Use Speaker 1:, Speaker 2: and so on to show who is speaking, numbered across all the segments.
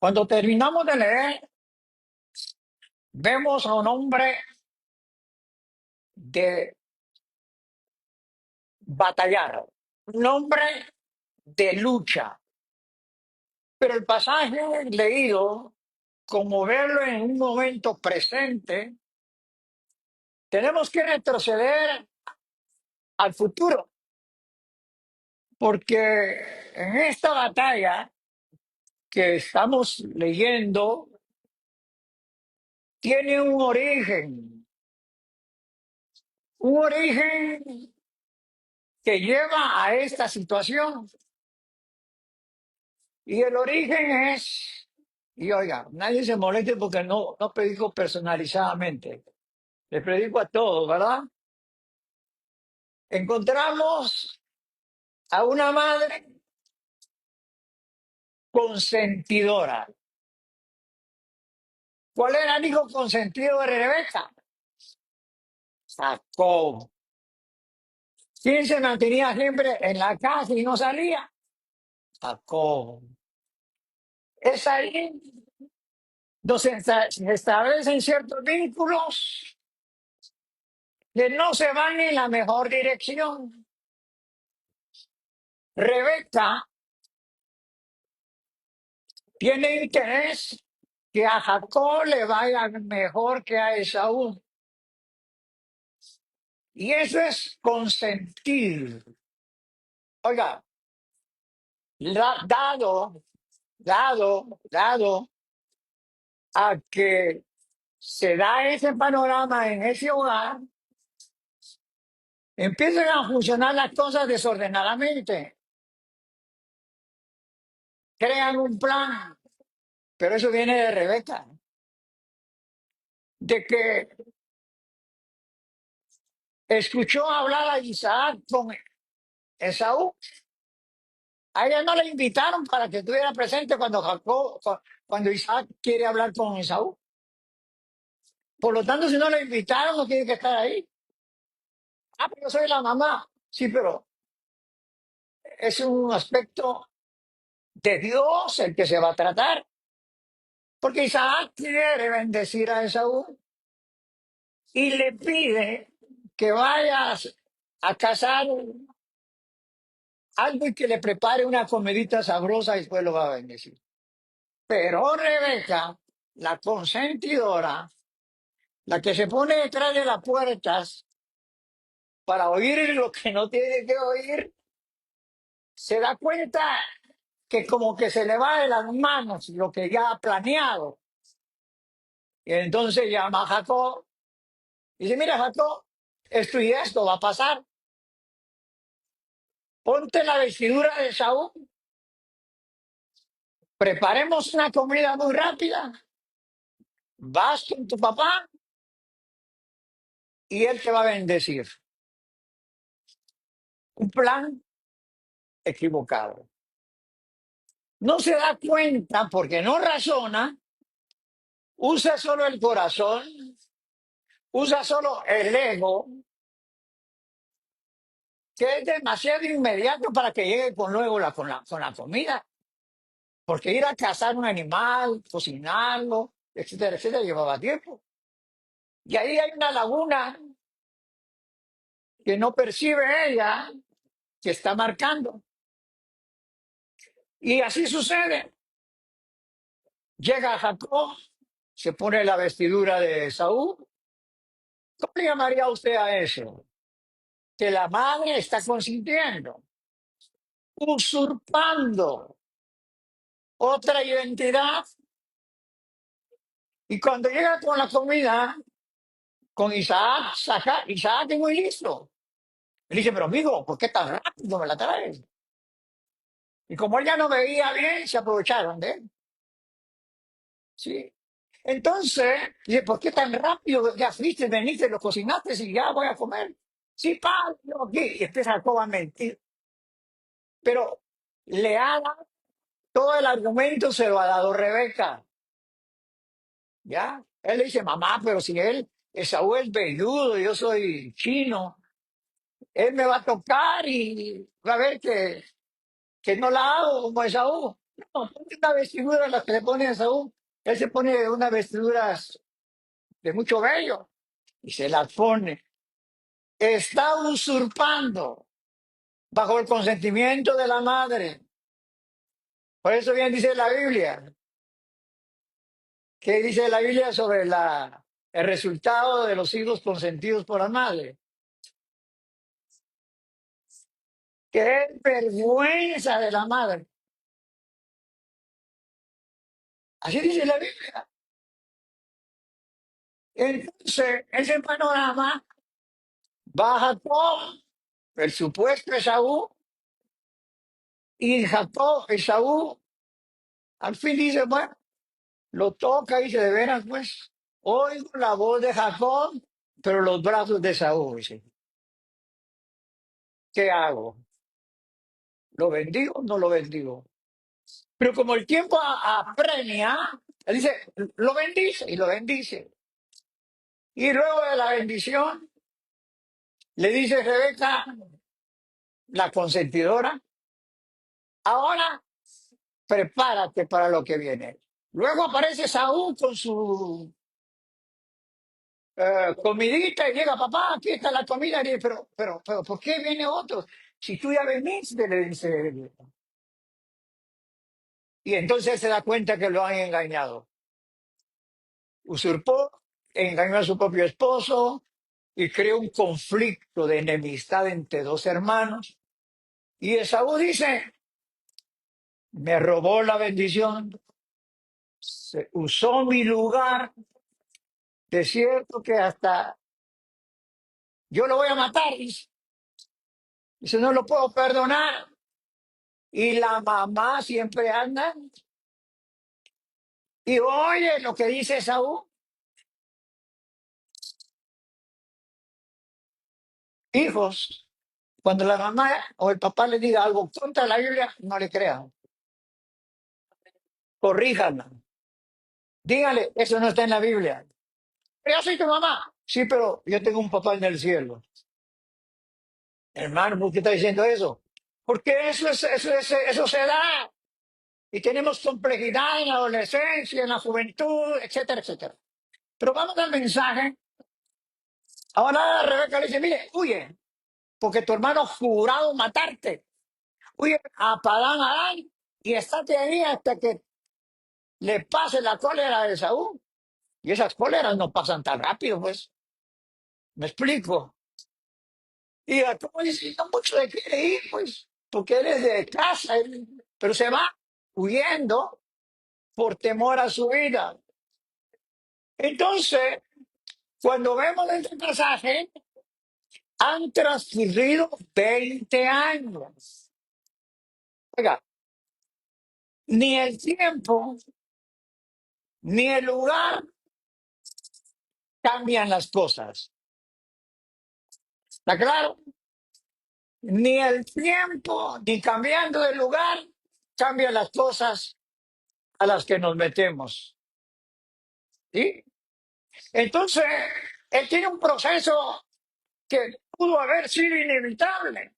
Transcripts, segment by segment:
Speaker 1: Cuando terminamos de leer, vemos a un hombre de batallar, un hombre de lucha. Pero el pasaje leído, como verlo en un momento presente, tenemos que retroceder al futuro, porque en esta batalla que estamos leyendo tiene un origen que lleva a esta situación. Y el origen es, y oiga, nadie se moleste porque no predico personalizadamente, les predico a todos, ¿verdad? Encontramos a una madre consentidora. ¿Cuál era el hijo consentido de Rebeca? Jacob. ¿Quién se mantenía siempre en la casa y no salía? Jacob. Es ahí donde se establecen ciertos vínculos que no se van en la mejor dirección. Rebeca tiene interés que a Jacob le vaya mejor que a Esaú. Y eso es consentir. Oiga, dado a que se da ese panorama en ese hogar, empiezan a funcionar las cosas desordenadamente. Crean un plan, pero eso viene de Rebeca, de que escuchó hablar a Isaac con Esaú. A ella no la invitaron para que estuviera presente cuando Isaac quiere hablar con Esaú. Por lo tanto, si no la invitaron, no tiene que estar ahí. Ah, pero yo soy la mamá. Sí, pero es un aspecto de Dios el que se va a tratar. Porque Isaac quiere bendecir a Esaú y le pide que vayas a cazar algo y que le prepare una comidita sabrosa y después lo va a bendecir. Pero Rebeca, la consentidora, la que se pone detrás de las puertas para oír lo que no tiene que oír, se da cuenta que como que se le va de las manos lo que ya ha planeado. Y entonces llama a Jacob y dice, mira Jacob, esto y esto va a pasar. Ponte la vestidura de Saúl, preparemos una comida muy rápida, vas con tu papá y él te va a bendecir. Un plan equivocado. No se da cuenta porque no razona, usa solo el corazón, usa solo el ego, que es demasiado inmediato para que llegue con luego con la comida. Porque ir a cazar un animal, cocinarlo, etcétera, etcétera, llevaba tiempo. Y ahí hay una laguna que no percibe ella, que está marcando. Y así sucede. Llega Jacob, se pone la vestidura de Saúl. ¿Cómo le llamaría usted a eso? Que la madre está consintiendo, usurpando otra identidad. Y cuando llega con la comida, con Isaac, Isaac es muy listo. Le dice, pero amigo, ¿por qué tan rápido me la traes? Y como él ya no veía bien, se aprovecharon de él. ¿Sí? Entonces, dice, ¿por qué tan rápido? Ya fuiste, veniste, lo cocinaste y ya voy a comer. Sí, padre, yo aquí. Y empieza a mentir. Pero le ha dado todo el argumento, se lo ha dado Rebeca. ¿Ya? Él le dice, mamá, pero si Esaú es velludo, yo soy chino, él me va a tocar y va a ver que no la hago como Esaú. No, ponte una vestidura, las que le pone a Saúl. Él se pone unas vestiduras de mucho vello y se las pone. Está usurpando bajo el consentimiento de la madre. Por eso bien dice la Biblia. ¿Qué dice la Biblia sobre el resultado de los hijos consentidos por la madre? Que es vergüenza de la madre. Así dice la Biblia. Entonces, ese panorama va Jacob, el supuesto Esaú, y Jacob, Esaú, al fin dice, bueno, lo toca y dice, de veras, pues, oigo la voz de Jacob, pero los brazos de Esaú, dice, ¿qué hago? ¿Lo bendigo o no lo bendigo? Pero como el tiempo apremia, él dice, lo bendice y lo bendice. Y luego de la bendición, le dice Rebeca, la consentidora, ahora prepárate para lo que viene. Luego aparece Saúl con su comidita y llega, papá, aquí está la comida. Y dice, pero, ¿por qué viene otro? Si tú ya veniste, le dice. Y entonces se da cuenta que lo han engañado. Usurpó, engañó a su propio esposo y creó un conflicto de enemistad entre dos hermanos. Y Esaú dice, me robó la bendición, usó mi lugar, de cierto que hasta yo lo voy a matar. Dice, no lo puedo perdonar. Y la mamá siempre anda y oye lo que dice Esaú. Hijos, cuando la mamá o el papá le diga algo contra la Biblia, no le crean. Corríjanla. Dígale, eso no está en la Biblia. Pero yo soy tu mamá. Sí, pero yo tengo un papá en el cielo. Hermano, ¿por qué está diciendo eso? Porque eso se da. Y tenemos complejidad en la adolescencia, en la juventud, etcétera, etcétera. Pero vamos al mensaje. Ahora Rebeca le dice, mire, huye, porque tu hermano ha jurado matarte. Huye a Padán Arán y estate ahí hasta que le pase la cólera de Saúl. Y esas cóleras no pasan tan rápido, pues. ¿Me explico? Y como dice, no mucho de quiere ir, pues, porque él es de casa, pero se va huyendo por temor a su vida. Entonces, cuando vemos este pasaje, han transcurrido 20 años. Oiga, ni el tiempo ni el lugar cambian las cosas. ¿Está claro? Ni el tiempo, ni cambiando de lugar, cambian las cosas a las que nos metemos. ¿Sí? Entonces, él tiene un proceso que pudo haber sido inevitable.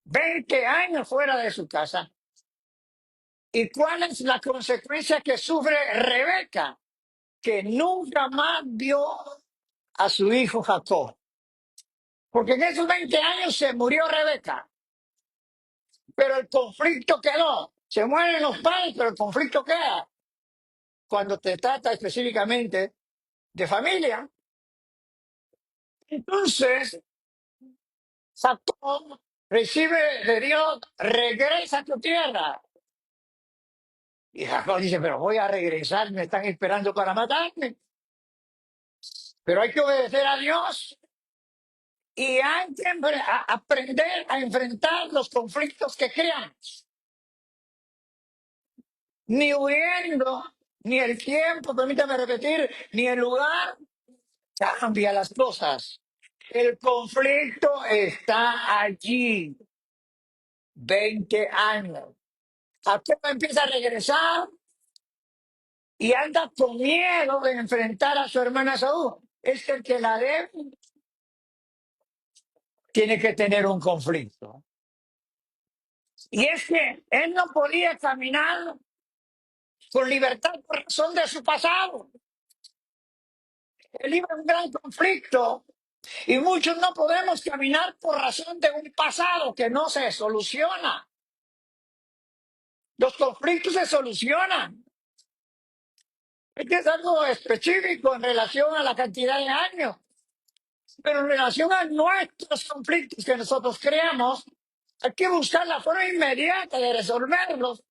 Speaker 1: 20 años fuera de su casa. ¿Y cuál es la consecuencia que sufre Rebeca? Que nunca más vio a su hijo Jacob. Porque en esos 20 años se murió Rebeca, pero el conflicto quedó. Se mueren los padres, pero el conflicto queda. Cuando te trata específicamente de familia, entonces Jacob recibe de Dios, regresa a tu tierra. Y Jacob dice, pero voy a regresar, me están esperando para matarme. Pero hay que obedecer a Dios y hay que aprender a enfrentar los conflictos que crean. Ni huyendo, ni el tiempo, permítame repetir, ni el lugar cambia las cosas. El conflicto está allí. 20 años. Jacob empieza a regresar y anda con miedo de enfrentar a su hermana Saúl. Es que el que la debe tiene que tener un conflicto. Y es que él no podía caminar con libertad por razón de su pasado. Él iba en un gran conflicto y muchos no podemos caminar por razón de un pasado que no se soluciona. Los conflictos se solucionan. Este es algo específico en relación a la cantidad de años, pero en relación a nuestros conflictos que nosotros creamos, hay que buscar la forma inmediata de resolverlos,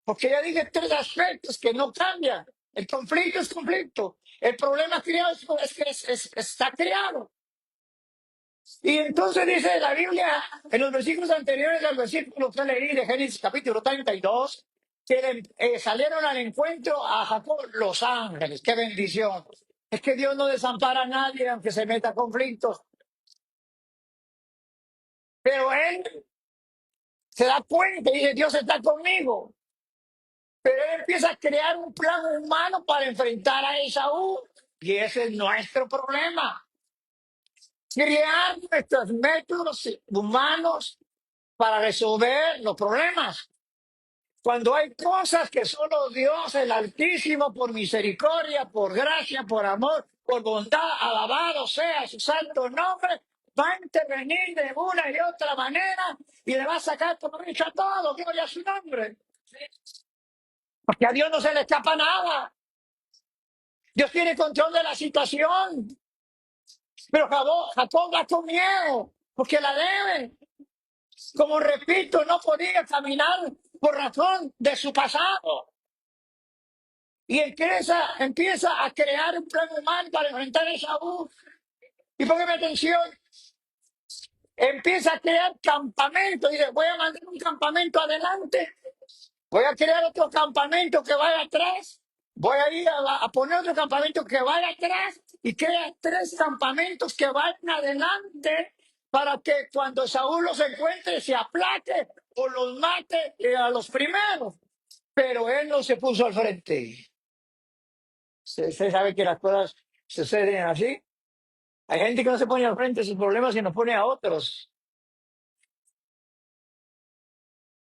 Speaker 1: porque ya dije tres aspectos que no cambian. El conflicto es conflicto. El problema creado es que está creado. Y entonces dice la Biblia en los versículos anteriores al versículo que leí de Génesis capítulo 32, que salieron al encuentro a Jacob los ángeles. ¡Qué bendición! Es que Dios no desampara a nadie aunque se meta a conflictos. Pero él se da cuenta y dice, Dios está conmigo. Pero él empieza a crear un plan humano para enfrentar a Esaú. Y ese es nuestro problema. Crear nuestros métodos humanos para resolver los problemas. Cuando hay cosas que solo Dios, el Altísimo, por misericordia, por gracia, por amor, por bondad, alabado sea su santo nombre, va a intervenir de una y otra manera y le va a sacar provecho a todo, gloria a su nombre. Porque a Dios no se le escapa nada. Dios tiene control de la situación. Pero Jacob va con miedo, porque la debe. Como repito, no podía caminar por razón de su pasado. Y empieza a crear un plan humano para enfrentar a Esaú. Y póngame atención, empieza a crear campamentos. Dice, voy a mandar un campamento adelante, voy a crear otro campamento que vaya atrás, voy a ir a poner otro campamento que vaya atrás y crea tres campamentos que vayan adelante para que cuando Saúl los encuentre se aplaque o los mate a los primeros. Pero él no se puso al frente. Usted sabe que las cosas suceden así. Hay gente que no se pone al frente de sus problemas y nos pone a otros.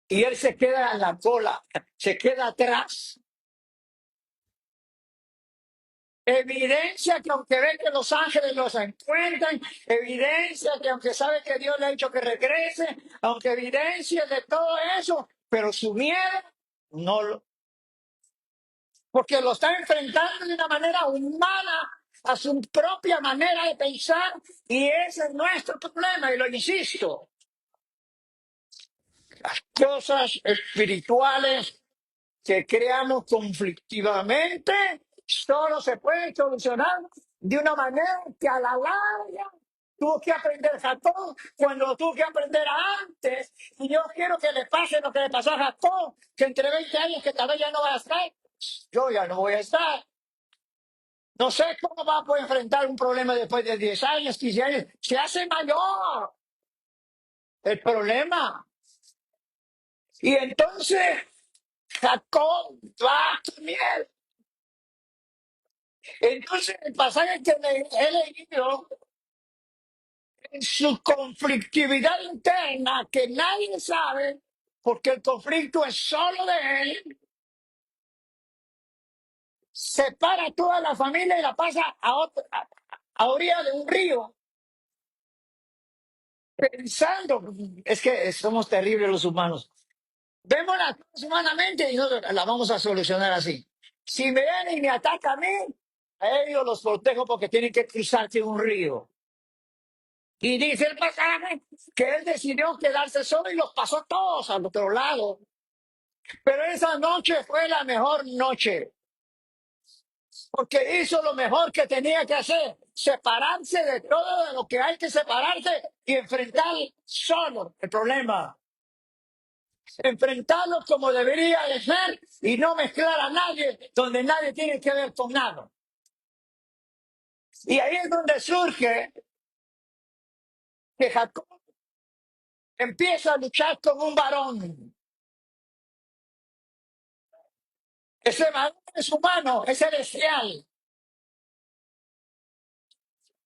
Speaker 1: Y él se queda en la cola, se queda atrás. Evidencia que aunque ve que los ángeles los encuentran, evidencia que aunque sabe que Dios le ha dicho que regrese, aunque evidencia de todo eso, pero su miedo no lo, porque lo está enfrentando de una manera humana a su propia manera de pensar y ese es nuestro problema y lo insisto. Las cosas espirituales que creamos conflictivamente solo se pueden solucionar de una manera que a la larga tuvo que aprender Jacob cuando lo tuvo que aprender antes. Y yo quiero que le pase lo que le pasó a Jacob, que entre 20 años que tal vez ya no va a estar. Yo ya no voy a estar. No sé cómo va a poder enfrentar un problema después de 10 años, 15 años. Se hace mayor el problema. Y entonces Jacob va con miel. Entonces, el pasaje que he leído, en su conflictividad interna, que nadie sabe, porque el conflicto es solo de él, separa a toda la familia y la pasa a orilla de un río, pensando, es que somos terribles los humanos. Vemos las cosas humanamente y nosotros las vamos a solucionar así. Si me vienen y me atacan a mí, a ellos los protejo porque tienen que cruzarse un río. Y dice el pasaje que él decidió quedarse solo y los pasó todos al otro lado. Pero esa noche fue la mejor noche, porque hizo lo mejor que tenía que hacer, separarse de todo lo que hay que separarse y enfrentar solo el problema. Enfrentarlo como debería de ser y no mezclar a nadie donde nadie tiene que ver con nada. Y ahí es donde surge que Jacob empieza a luchar como un varón. Ese varón es humano, es celestial.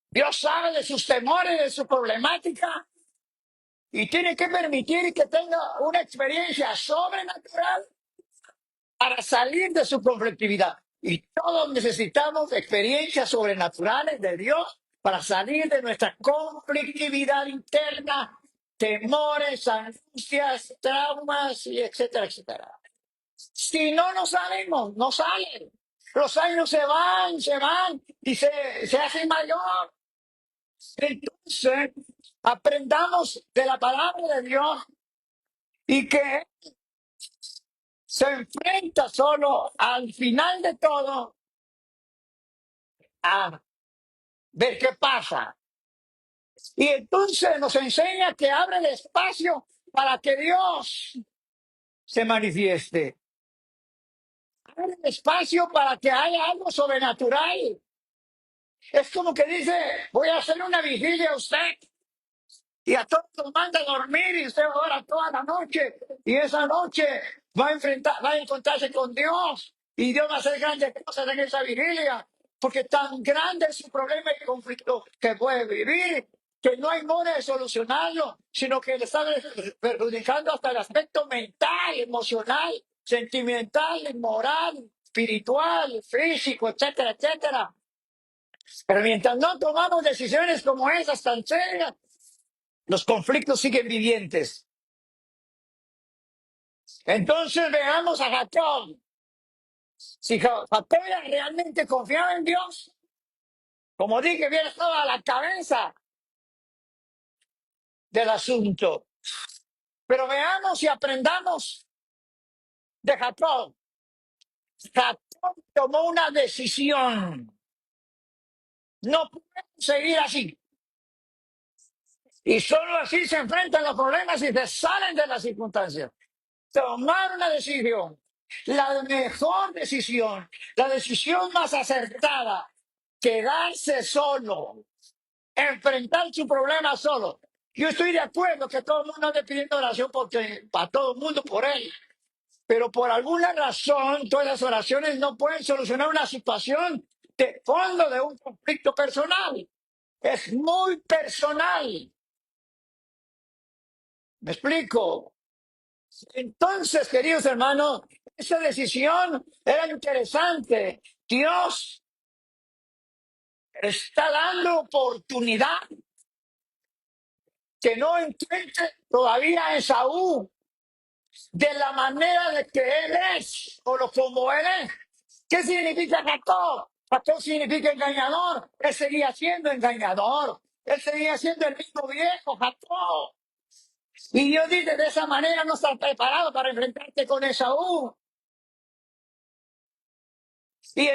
Speaker 1: Dios sabe de sus temores, de su problemática, y tiene que permitir que tenga una experiencia sobrenatural para salir de su conflictividad. Y todos necesitamos experiencias sobrenaturales de Dios para salir de nuestra conflictividad interna, temores, angustias, traumas, y etcétera, etcétera. Si no nos salimos, no salen. Los años se van y se hacen mayor. Entonces, aprendamos de la palabra de Dios y que se enfrenta solo al final de todo a ver qué pasa. Y entonces nos enseña que abre el espacio para que Dios se manifieste. Abre el espacio para que haya algo sobrenatural. Es como que dice, voy a hacer una vigilia a usted. Y a todos los manda a dormir y usted ora toda la noche. Y esa noche va a encontrarse con Dios. Y Dios va a hacer grandes cosas en esa vigilia. Porque tan grande es su problema y conflicto que puede vivir, que no hay modo de solucionarlo, sino que le está perjudicando hasta el aspecto mental, emocional, sentimental, moral, espiritual, físico, etcétera, etcétera. Pero mientras no tomamos decisiones como esas tan serias, los conflictos siguen vivientes. Entonces veamos a Jacob. Si Jacob realmente confiaba en Dios, como dije, hubiera estado a la cabeza del asunto. Pero veamos y aprendamos de Jacob. Jacob tomó una decisión. No podemos seguir así. Y solo así se enfrentan los problemas y se salen de las circunstancias. Tomar una decisión, la mejor decisión, la decisión más acertada, quedarse solo, enfrentar su problema solo. Yo estoy de acuerdo que todo el mundo ande pidiendo oración para todo el mundo por él, pero por alguna razón todas las oraciones no pueden solucionar una situación de fondo de un conflicto personal. Es muy personal. ¿Me explico? Entonces, queridos hermanos, esa decisión era interesante. Dios está dando oportunidad que no encuentre todavía a Esaú de la manera de que él es o como él es. ¿Qué significa Jacob? Jacob significa engañador. Él seguía siendo engañador. Él seguía siendo el mismo viejo Jacob. Y Dios dice, de esa manera no estás preparado para enfrentarte con Esaú. Y